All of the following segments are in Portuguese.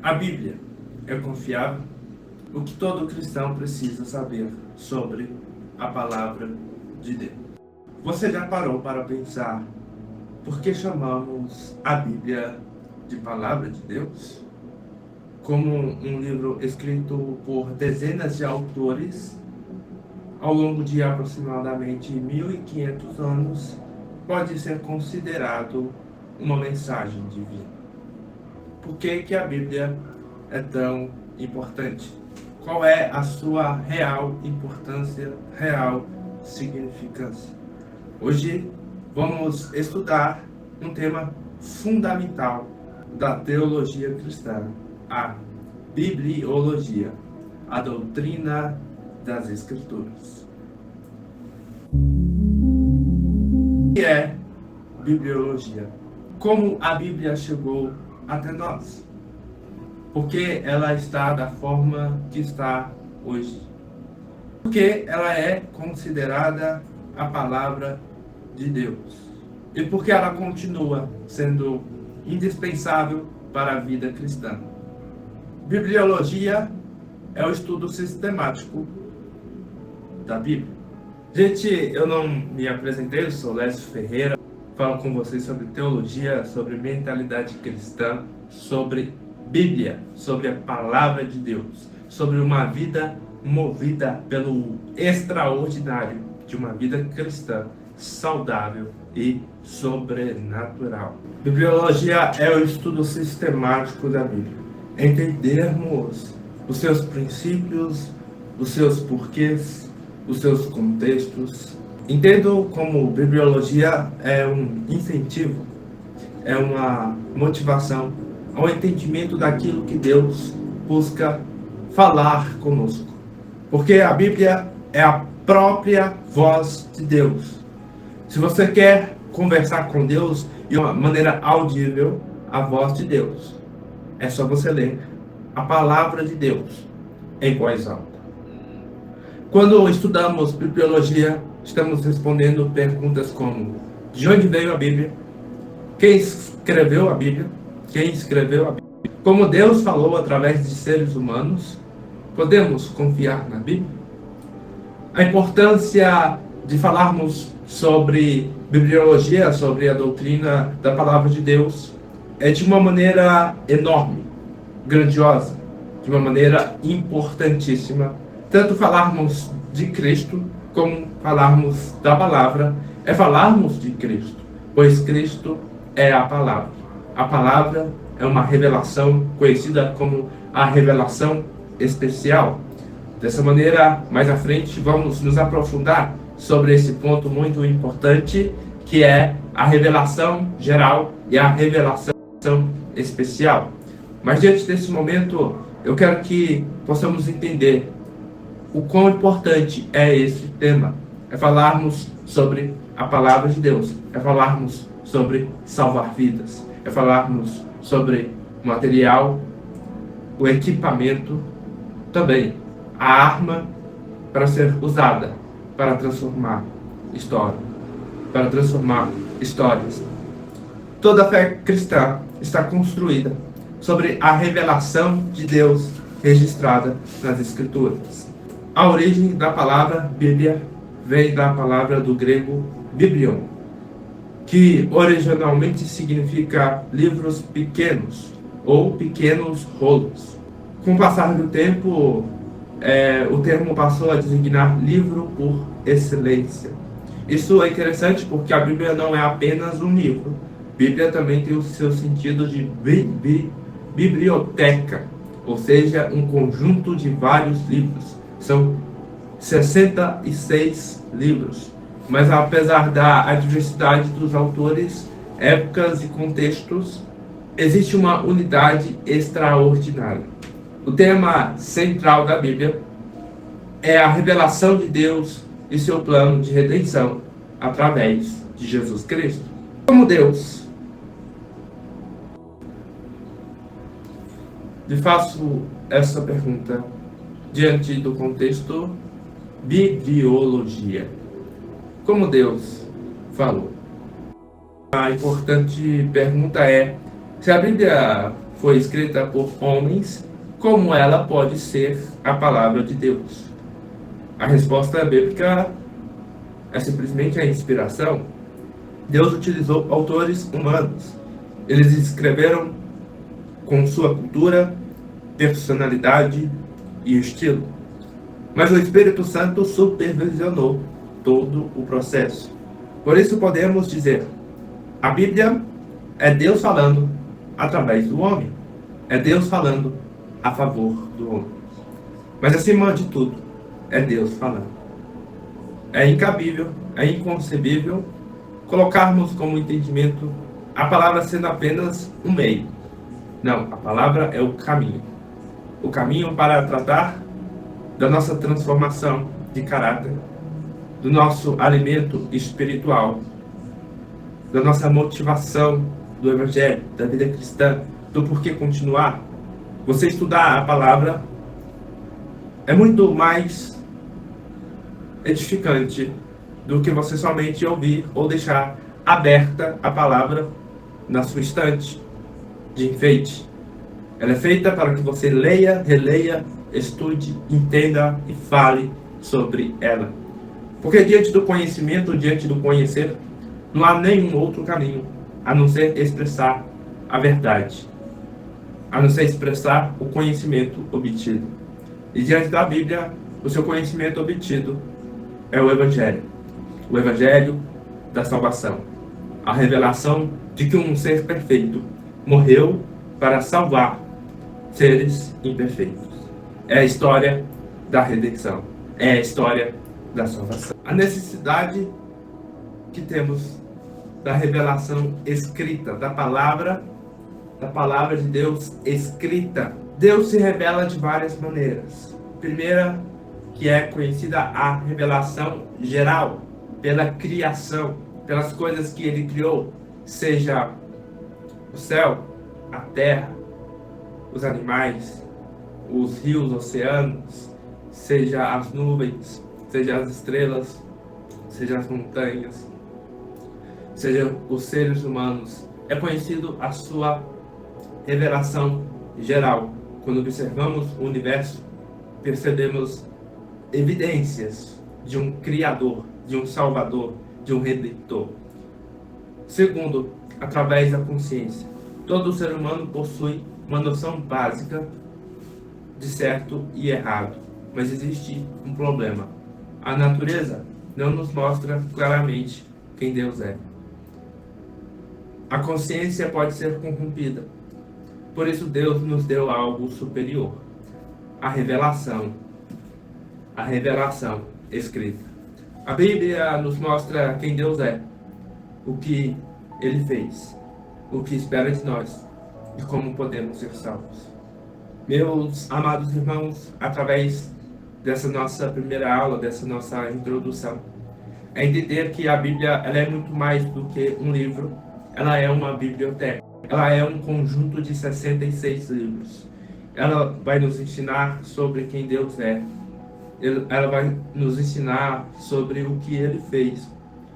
A Bíblia é confiável? O que todo cristão precisa saber sobre a palavra de Deus. Você já parou para pensar por que chamamos a Bíblia de palavra de Deus? Como um livro escrito por dezenas de autores ao longo de aproximadamente 1500 anos, pode ser considerado uma mensagem divina. Por que a Bíblia é tão importante? Qual é a sua real importância, real significância? Hoje vamos estudar um tema fundamental da teologia cristã, a bibliologia, a doutrina das Escrituras. O que é bibliologia? Como a Bíblia chegou até nós? Por que ela está da forma que está hoje? Porque ela é considerada a palavra de Deus. E porque ela continua sendo indispensável para a vida cristã. Bibliologia é o estudo sistemático da Bíblia. Gente, eu não me apresentei, eu sou Lécio Ferreira. Falo com vocês sobre teologia, sobre mentalidade cristã, sobre Bíblia, sobre a palavra de Deus, sobre uma vida movida pelo extraordinário de uma vida cristã, saudável e sobrenatural. Bibliologia é o estudo sistemático da Bíblia. Entendermos os seus princípios, os seus porquês, os seus contextos. Entendo como bibliologia é um incentivo, é uma motivação ao entendimento daquilo que Deus busca falar conosco. Porque a Bíblia é a própria voz de Deus. Se você quer conversar com Deus de uma maneira audível, a voz de Deus, é só você ler a palavra de Deus em voz alta. Quando estudamos bibliologia, estamos respondendo perguntas como: de onde veio a Bíblia? Quem escreveu a Bíblia? Quem escreveu a Bíblia? Como Deus falou através de seres humanos? Podemos confiar na Bíblia? A importância de falarmos sobre bibliologia, sobre a doutrina da palavra de Deus, é de uma maneira enorme, grandiosa, de uma maneira importantíssima. Tanto falarmos de Cristo, como falarmos da palavra, é falarmos de Cristo, pois Cristo é a palavra. A palavra é uma revelação conhecida como a revelação especial. Dessa maneira, mais à frente, vamos nos aprofundar sobre esse ponto muito importante, que é a revelação geral e a revelação especial. Mas diante desse momento, eu quero que possamos entender o quão importante é esse tema. É falarmos sobre a palavra de Deus, é falarmos sobre salvar vidas, é falarmos sobre o material, o equipamento, também a arma para ser usada para transformar história, para transformar histórias. Toda a fé cristã está construída sobre a revelação de Deus registrada nas Escrituras. A origem da palavra Bíblia vem da palavra do grego biblion, que originalmente significa livros pequenos ou pequenos rolos. Com o passar do tempo, o termo passou a designar livro por excelência. Isso é interessante porque a Bíblia não é apenas um livro. Bíblia também tem o seu sentido de biblioteca, ou seja, um conjunto de vários livros. São 66 livros. Mas apesar da adversidade dos autores, épocas e contextos, existe uma unidade extraordinária. O tema central da Bíblia é a revelação de Deus e seu plano de redenção através de Jesus Cristo. Como Deus? Lhe faço essa pergunta diante do contexto bibliologia. Como Deus falou? A importante pergunta é: se a Bíblia foi escrita por homens, como ela pode ser a palavra de Deus? A resposta bíblica é simplesmente a inspiração. Deus utilizou autores humanos. Eles escreveram com sua cultura, personalidade e estilo. Mas o Espírito Santo supervisionou todo o processo. Por isso podemos dizer, a Bíblia é Deus falando através do homem. É Deus falando a favor do homem. Mas acima de tudo, é Deus falando. É incabível, é inconcebível colocarmos como entendimento a palavra sendo apenas um meio. Não, a palavra é o caminho. O caminho para tratar da nossa transformação de caráter, do nosso alimento espiritual, da nossa motivação do Evangelho, da vida cristã, do porquê continuar. Você estudar a palavra é muito mais edificante do que você somente ouvir ou deixar aberta a palavra na sua estante de enfeite. Ela é feita para que você leia, releia, estude, entenda e fale sobre ela. Porque diante do conhecimento, diante do conhecer, não há nenhum outro caminho a não ser expressar a verdade, a não ser expressar o conhecimento obtido. E diante da Bíblia, o seu conhecimento obtido é o Evangelho da salvação, a revelação de que um ser perfeito morreu para salvar seres imperfeitos. É a história da redenção, é a história da salvação. A necessidade que temos da revelação escrita, da palavra de Deus escrita. Deus se revela de várias maneiras. Primeira, que é conhecida a revelação geral, pela criação, pelas coisas que ele criou, seja o céu, a terra, os animais, os rios, oceanos, seja as nuvens, seja as estrelas, seja as montanhas, seja os seres humanos. É conhecido a sua revelação geral. Quando observamos o universo, percebemos evidências de um Criador, de um Salvador, de um Redentor. Segundo, através da consciência. Todo ser humano possui uma noção básica de certo e errado, mas existe um problema. A natureza não nos mostra claramente quem Deus é. A consciência pode ser corrompida. Por isso Deus nos deu algo superior. A revelação escrita. A Bíblia nos mostra quem Deus é, o que Ele fez, o que espera de nós e como podemos ser salvos. Meus amados irmãos, através dessa nossa primeira aula, dessa nossa introdução, é entender que a Bíblia ela é muito mais do que um livro, ela é uma biblioteca, ela é um conjunto de 66 livros. Ela vai nos ensinar sobre quem Deus é, ela vai nos ensinar sobre o que Ele fez,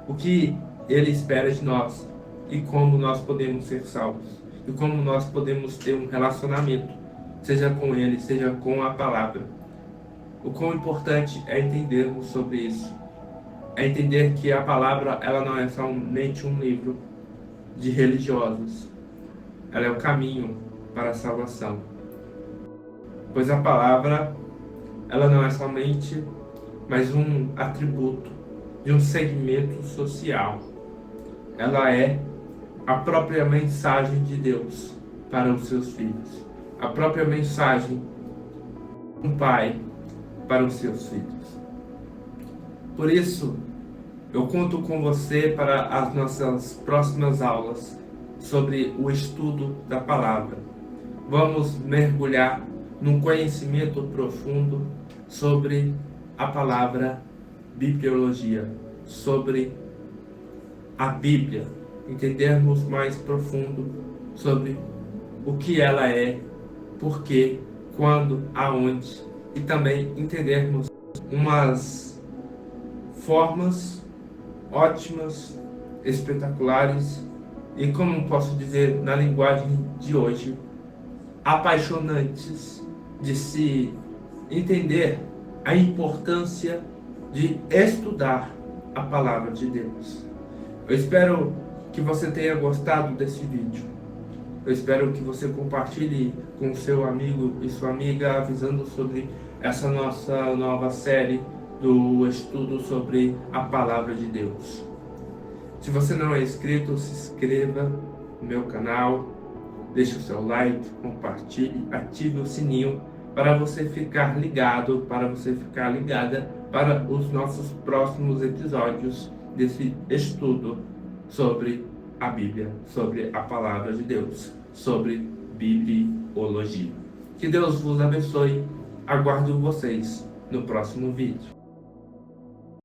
o que Ele espera de nós e como nós podemos ser salvos e como nós podemos ter um relacionamento, seja com Ele, seja com a palavra. O quão importante é entendermos sobre isso, é entender que a palavra ela não é somente um livro de religiosos, ela é o caminho para a salvação, pois a palavra ela não é somente mais um atributo de um segmento social, ela é a própria mensagem de Deus para os seus filhos, a própria mensagem de um pai para os seus filhos. Por isso, eu conto com você para as nossas próximas aulas sobre o estudo da palavra. Vamos mergulhar num conhecimento profundo sobre a palavra bibliologia, sobre a Bíblia, entendermos mais profundo sobre o que ela é, por quê, quando, aonde, e também entendermos umas formas ótimas, espetaculares e, como posso dizer na linguagem de hoje, apaixonantes de se entender a importância de estudar a palavra de Deus. Eu espero que você tenha gostado desse vídeo. Eu espero que você compartilhe com seu amigo e sua amiga avisando sobre essa nossa nova série do estudo sobre a palavra de Deus. Se você não é inscrito, se inscreva no meu canal, deixe o seu like, compartilhe, ative o sininho para você ficar ligado, para você ficar ligada para os nossos próximos episódios desse estudo sobre a Bíblia, sobre a palavra de Deus, sobre bibliologia. Que Deus vos abençoe. Aguardo vocês no próximo vídeo.